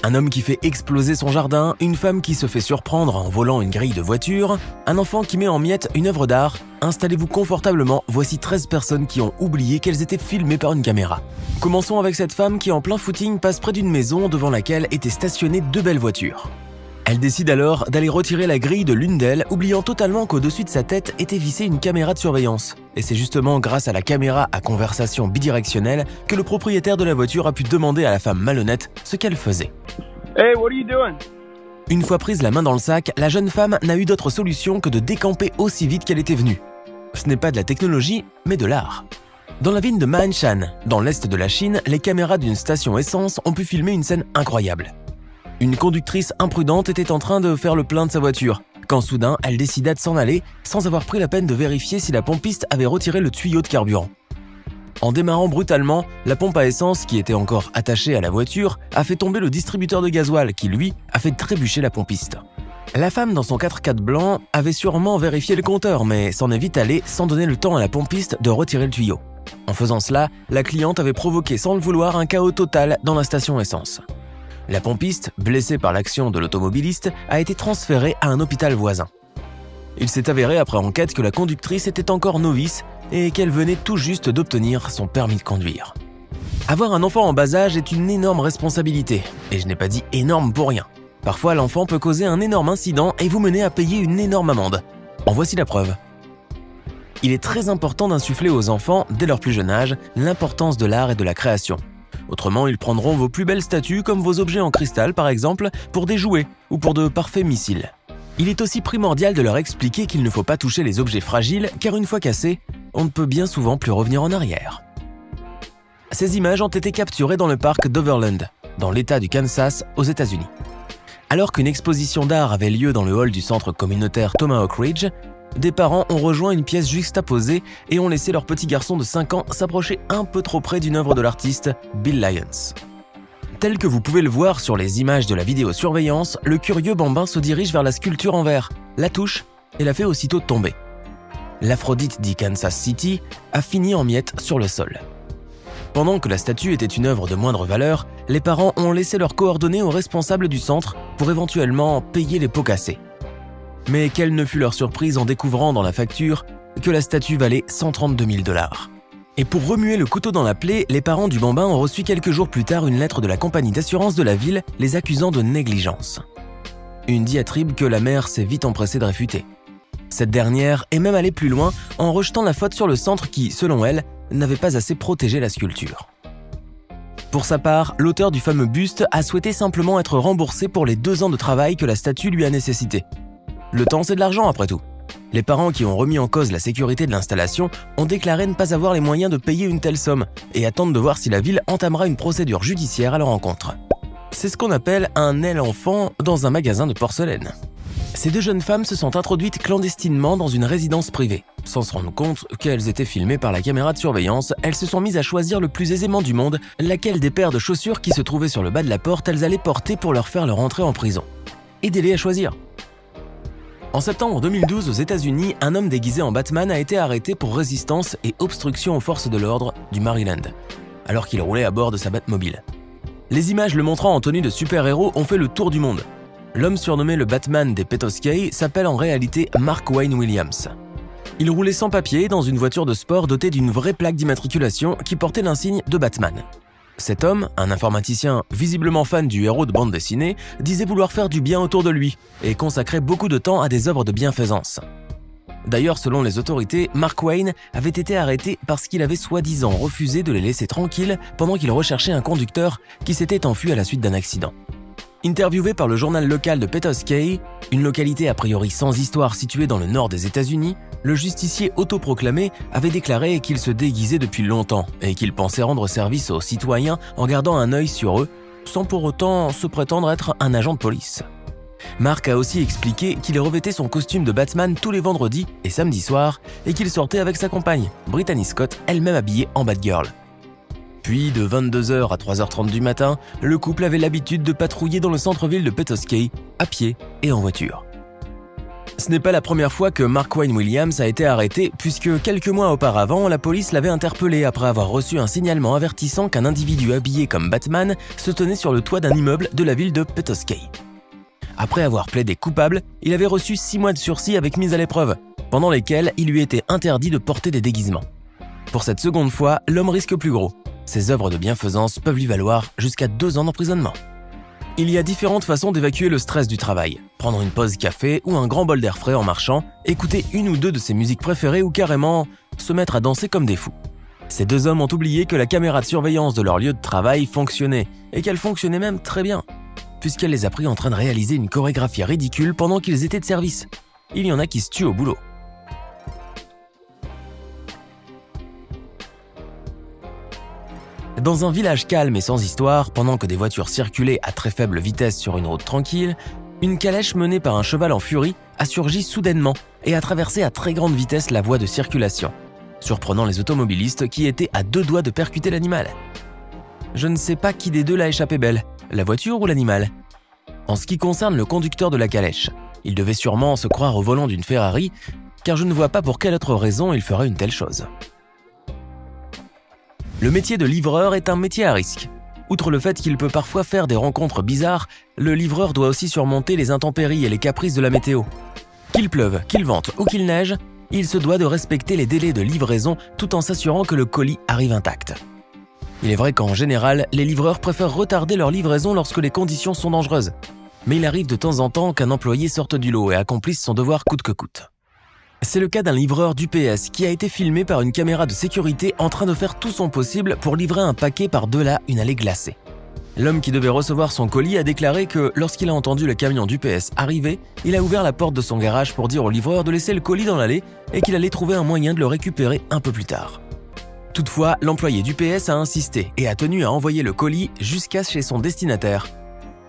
Un homme qui fait exploser son jardin, une femme qui se fait surprendre en volant une grille de voiture, un enfant qui met en miettes une œuvre d'art. Installez-vous confortablement, voici 13 personnes qui ont oublié qu'elles étaient filmées par une caméra. Commençons avec cette femme qui en plein footing passe près d'une maison devant laquelle étaient stationnées 2 belles voitures. Elle décide alors d'aller retirer la grille de l'une d'elles, oubliant totalement qu'au-dessus de sa tête était vissée une caméra de surveillance. Et c'est justement grâce à la caméra à conversation bidirectionnelle que le propriétaire de la voiture a pu demander à la femme malhonnête ce qu'elle faisait. Hey, what are you doing? Une fois prise la main dans le sac, la jeune femme n'a eu d'autre solution que de décamper aussi vite qu'elle était venue. Ce n'est pas de la technologie, mais de l'art. Dans la ville de Ma'anshan, dans l'est de la Chine, les caméras d'une station essence ont pu filmer une scène incroyable. Une conductrice imprudente était en train de faire le plein de sa voiture, quand soudain elle décida de s'en aller sans avoir pris la peine de vérifier si la pompiste avait retiré le tuyau de carburant. En démarrant brutalement, la pompe à essence qui était encore attachée à la voiture a fait tomber le distributeur de gasoil qui, lui, a fait trébucher la pompiste. La femme dans son 4x4 blanc avait sûrement vérifié le compteur mais s'en est vite allée sans donner le temps à la pompiste de retirer le tuyau. En faisant cela, la cliente avait provoqué sans le vouloir un chaos total dans la station essence. La pompiste, blessée par l'action de l'automobiliste, a été transférée à un hôpital voisin. Il s'est avéré après enquête que la conductrice était encore novice et qu'elle venait tout juste d'obtenir son permis de conduire. Avoir un enfant en bas âge est une énorme responsabilité, et je n'ai pas dit énorme pour rien. Parfois, l'enfant peut causer un énorme incident et vous mener à payer une énorme amende. En voici la preuve. Il est très important d'insuffler aux enfants, dès leur plus jeune âge, l'importance de l'art et de la création. Autrement, ils prendront vos plus belles statues comme vos objets en cristal par exemple pour des jouets ou pour de parfaits missiles. Il est aussi primordial de leur expliquer qu'il ne faut pas toucher les objets fragiles car une fois cassés, on ne peut bien souvent plus revenir en arrière. Ces images ont été capturées dans le parc d'Overland, dans l'État du Kansas, aux États-Unis. Alors qu'une exposition d'art avait lieu dans le hall du centre communautaire Tomahawk Ridge, des parents ont rejoint une pièce juxtaposée et ont laissé leur petit garçon de 5 ans s'approcher un peu trop près d'une œuvre de l'artiste Bill Lyons. Tel que vous pouvez le voir sur les images de la vidéosurveillance, le curieux bambin se dirige vers la sculpture en verre, la touche et la fait aussitôt tomber. L'Aphrodite dit Kansas City a fini en miettes sur le sol. Pendant que la statue était une œuvre de moindre valeur, les parents ont laissé leurs coordonnées aux responsables du centre pour éventuellement payer les pots cassés. Mais quelle ne fut leur surprise en découvrant dans la facture que la statue valait 132 000 $. Et pour remuer le couteau dans la plaie, les parents du bambin ont reçu quelques jours plus tard une lettre de la compagnie d'assurance de la ville les accusant de négligence. Une diatribe que la mère s'est vite empressée de réfuter. Cette dernière est même allée plus loin en rejetant la faute sur le centre qui, selon elle, n'avait pas assez protégé la sculpture. Pour sa part, l'auteur du fameux buste a souhaité simplement être remboursé pour les 2 ans de travail que la statue lui a nécessité. Le temps, c'est de l'argent après tout. Les parents qui ont remis en cause la sécurité de l'installation ont déclaré ne pas avoir les moyens de payer une telle somme et attendent de voir si la ville entamera une procédure judiciaire à leur encontre. C'est ce qu'on appelle un aile-enfant dans un magasin de porcelaine. Ces 2 jeunes femmes se sont introduites clandestinement dans une résidence privée. Sans se rendre compte qu'elles étaient filmées par la caméra de surveillance, elles se sont mises à choisir le plus aisément du monde laquelle des paires de chaussures qui se trouvaient sur le bas de la porte elles allaient porter pour leur faire leur entrée en prison. Aidez-les à choisir. En septembre 2012, aux États-Unis, un homme déguisé en Batman a été arrêté pour résistance et obstruction aux forces de l'ordre du Maryland, alors qu'il roulait à bord de sa Batmobile. Les images le montrant en tenue de super-héros ont fait le tour du monde. L'homme surnommé le Batman des Petoskey s'appelle en réalité Mark Wayne Williams. Il roulait sans papier dans une voiture de sport dotée d'une vraie plaque d'immatriculation qui portait l'insigne de Batman. Cet homme, un informaticien visiblement fan du héros de bande dessinée, disait vouloir faire du bien autour de lui et consacrait beaucoup de temps à des œuvres de bienfaisance. D'ailleurs, selon les autorités, Mark Wayne avait été arrêté parce qu'il avait soi-disant refusé de les laisser tranquilles pendant qu'il recherchait un conducteur qui s'était enfui à la suite d'un accident. Interviewé par le journal local de Petoskey, une localité a priori sans histoire située dans le nord des États-Unis, le justicier autoproclamé avait déclaré qu'il se déguisait depuis longtemps et qu'il pensait rendre service aux citoyens en gardant un œil sur eux, sans pour autant se prétendre être un agent de police. Mark a aussi expliqué qu'il revêtait son costume de Batman tous les vendredis et samedis soirs et qu'il sortait avec sa compagne, Brittany Scott, elle-même habillée en Batgirl. Puis, de 22h à 3h30 du matin, le couple avait l'habitude de patrouiller dans le centre-ville de Petoskey, à pied et en voiture. Ce n'est pas la première fois que Mark-Wayne Williams a été arrêté, puisque quelques mois auparavant, la police l'avait interpellé après avoir reçu un signalement avertissant qu'un individu habillé comme Batman se tenait sur le toit d'un immeuble de la ville de Petoskey. Après avoir plaidé coupable, il avait reçu 6 mois de sursis avec mise à l'épreuve, pendant lesquels il lui était interdit de porter des déguisements. Pour cette seconde fois, l'homme risque plus gros. Ses œuvres de bienfaisance peuvent lui valoir jusqu'à 2 ans d'emprisonnement. Il y a différentes façons d'évacuer le stress du travail. Prendre une pause café ou un grand bol d'air frais en marchant, écouter une ou deux de ses musiques préférées ou carrément se mettre à danser comme des fous. Ces 2 hommes ont oublié que la caméra de surveillance de leur lieu de travail fonctionnait, et qu'elle fonctionnait même très bien, puisqu'elle les a pris en train de réaliser une chorégraphie ridicule pendant qu'ils étaient de service. Il y en a qui se tuent au boulot. Dans un village calme et sans histoire, pendant que des voitures circulaient à très faible vitesse sur une route tranquille, une calèche menée par un cheval en furie a surgi soudainement et a traversé à très grande vitesse la voie de circulation, surprenant les automobilistes qui étaient à 2 doigts de percuter l'animal. Je ne sais pas qui des deux l'a échappé belle, la voiture ou l'animal. En ce qui concerne le conducteur de la calèche, il devait sûrement se croire au volant d'une Ferrari, car je ne vois pas pour quelle autre raison il ferait une telle chose. Le métier de livreur est un métier à risque. Outre le fait qu'il peut parfois faire des rencontres bizarres, le livreur doit aussi surmonter les intempéries et les caprices de la météo. Qu'il pleuve, qu'il vente ou qu'il neige, il se doit de respecter les délais de livraison tout en s'assurant que le colis arrive intact. Il est vrai qu'en général, les livreurs préfèrent retarder leur livraison lorsque les conditions sont dangereuses. Mais il arrive de temps en temps qu'un employé sorte du lot et accomplisse son devoir coûte que coûte. C'est le cas d'un livreur d'UPS qui a été filmé par une caméra de sécurité en train de faire tout son possible pour livrer un paquet par-delà une allée glacée. L'homme qui devait recevoir son colis a déclaré que lorsqu'il a entendu le camion d'UPS arriver, il a ouvert la porte de son garage pour dire au livreur de laisser le colis dans l'allée et qu'il allait trouver un moyen de le récupérer un peu plus tard. Toutefois, l'employé d'UPS a insisté et a tenu à envoyer le colis jusqu'à chez son destinataire.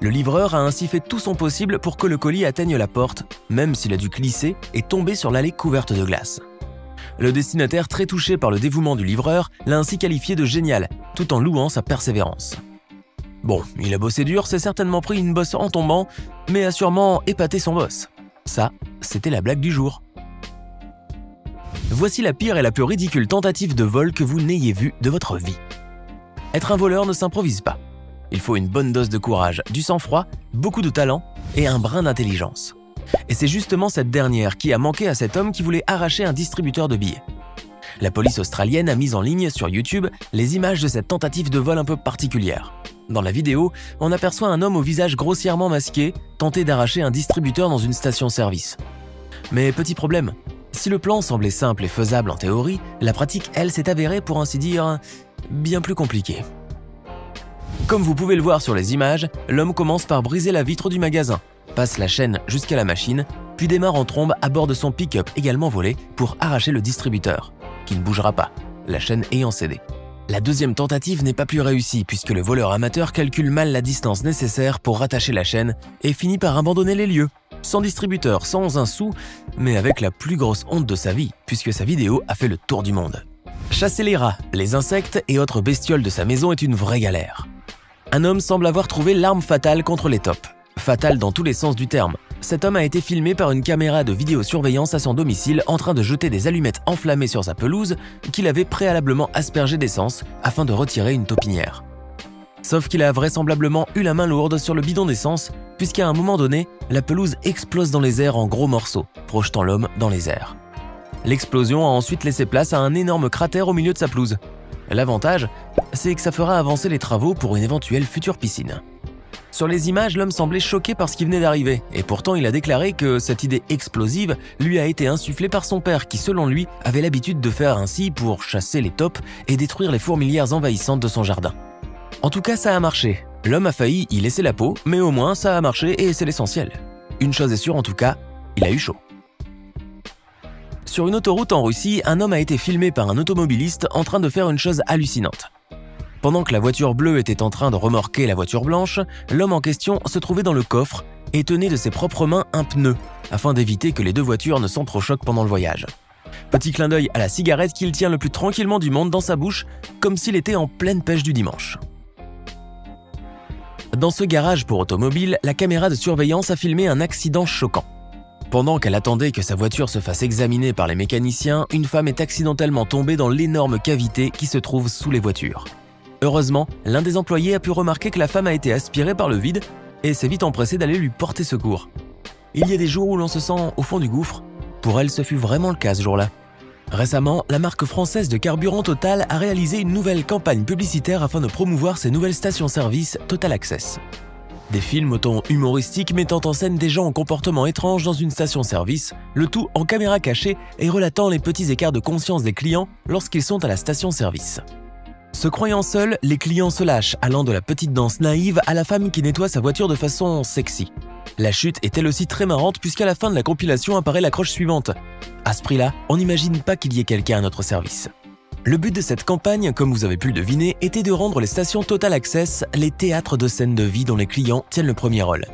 Le livreur a ainsi fait tout son possible pour que le colis atteigne la porte, même s'il a dû glisser et tomber sur l'allée couverte de glace. Le destinataire, très touché par le dévouement du livreur, l'a ainsi qualifié de génial, tout en louant sa persévérance. Bon, il a bossé dur, s'est certainement pris une bosse en tombant, mais a sûrement épaté son boss. Ça, c'était la blague du jour. Voici la pire et la plus ridicule tentative de vol que vous n'ayez vue de votre vie. Être un voleur ne s'improvise pas. Il faut une bonne dose de courage, du sang-froid, beaucoup de talent et un brin d'intelligence. Et c'est justement cette dernière qui a manqué à cet homme qui voulait arracher un distributeur de billets. La police australienne a mis en ligne sur YouTube les images de cette tentative de vol un peu particulière. Dans la vidéo, on aperçoit un homme au visage grossièrement masqué tenter d'arracher un distributeur dans une station-service. Mais petit problème, si le plan semblait simple et faisable en théorie, la pratique, elle, s'est avérée, pour ainsi dire, bien plus compliquée. Comme vous pouvez le voir sur les images, l'homme commence par briser la vitre du magasin, passe la chaîne jusqu'à la machine, puis démarre en trombe à bord de son pick-up également volé pour arracher le distributeur, qui ne bougera pas, la chaîne ayant cédé. La deuxième tentative n'est pas plus réussie puisque le voleur amateur calcule mal la distance nécessaire pour rattacher la chaîne et finit par abandonner les lieux, sans distributeur, sans un sou, mais avec la plus grosse honte de sa vie puisque sa vidéo a fait le tour du monde. Chasser les rats, les insectes et autres bestioles de sa maison est une vraie galère. Un homme semble avoir trouvé l'arme fatale contre les tops. Fatale dans tous les sens du terme. Cet homme a été filmé par une caméra de vidéosurveillance à son domicile en train de jeter des allumettes enflammées sur sa pelouse qu'il avait préalablement aspergée d'essence afin de retirer une taupinière. Sauf qu'il a vraisemblablement eu la main lourde sur le bidon d'essence puisqu'à un moment donné, la pelouse explose dans les airs en gros morceaux, projetant l'homme dans les airs. L'explosion a ensuite laissé place à un énorme cratère au milieu de sa pelouse. L'avantage, c'est que ça fera avancer les travaux pour une éventuelle future piscine. Sur les images, l'homme semblait choqué par ce qui venait d'arriver, et pourtant il a déclaré que cette idée explosive lui a été insufflée par son père qui, selon lui, avait l'habitude de faire ainsi pour chasser les taupes et détruire les fourmilières envahissantes de son jardin. En tout cas, ça a marché. L'homme a failli y laisser la peau, mais au moins ça a marché et c'est l'essentiel. Une chose est sûre en tout cas, il a eu chaud. Sur une autoroute en Russie, un homme a été filmé par un automobiliste en train de faire une chose hallucinante. Pendant que la voiture bleue était en train de remorquer la voiture blanche, l'homme en question se trouvait dans le coffre et tenait de ses propres mains un pneu, afin d'éviter que les deux voitures ne s'entrechoquent pendant le voyage. Petit clin d'œil à la cigarette qu'il tient le plus tranquillement du monde dans sa bouche, comme s'il était en pleine pêche du dimanche. Dans ce garage pour automobile, la caméra de surveillance a filmé un accident choquant. Pendant qu'elle attendait que sa voiture se fasse examiner par les mécaniciens, une femme est accidentellement tombée dans l'énorme cavité qui se trouve sous les voitures. Heureusement, l'un des employés a pu remarquer que la femme a été aspirée par le vide et s'est vite empressé d'aller lui porter secours. Il y a des jours où l'on se sent au fond du gouffre. Pour elle, ce fut vraiment le cas ce jour-là. Récemment, la marque française de carburant Total a réalisé une nouvelle campagne publicitaire afin de promouvoir ses nouvelles stations-service Total Access. Des films autant humoristiques mettant en scène des gens en comportement étrange dans une station-service, le tout en caméra cachée et relatant les petits écarts de conscience des clients lorsqu'ils sont à la station-service. Se croyant seuls, les clients se lâchent, allant de la petite danse naïve à la femme qui nettoie sa voiture de façon sexy. La chute est elle aussi très marrante puisqu'à la fin de la compilation apparaît l'accroche suivante. À ce prix-là, on n'imagine pas qu'il y ait quelqu'un à notre service. Le but de cette campagne, comme vous avez pu le deviner, était de rendre les stations Total Access les théâtres de scènes de vie dont les clients tiennent le premier rôle.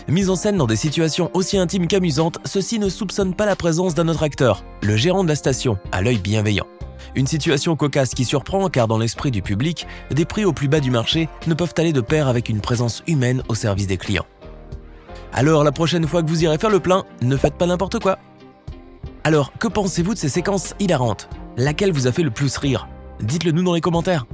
Mis en scène dans des situations aussi intimes qu'amusantes, ceux-ci ne soupçonnent pas la présence d'un autre acteur, le gérant de la station, à l'œil bienveillant. Une situation cocasse qui surprend car dans l'esprit du public, des prix au plus bas du marché ne peuvent aller de pair avec une présence humaine au service des clients. Alors la prochaine fois que vous irez faire le plein, ne faites pas n'importe quoi. Alors, que pensez-vous de ces séquences hilarantes? Laquelle vous a fait le plus rire? Dites-le nous dans les commentaires.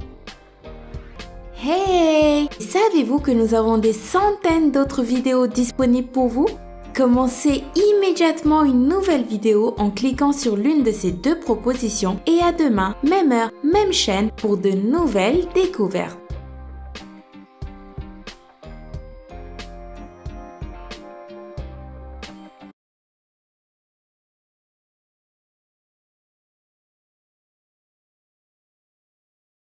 Hey! Savez-vous que nous avons des centaines d'autres vidéos disponibles pour vous? Commencez immédiatement une nouvelle vidéo en cliquant sur l'une de ces deux propositions et à demain, même heure, même chaîne pour de nouvelles découvertes.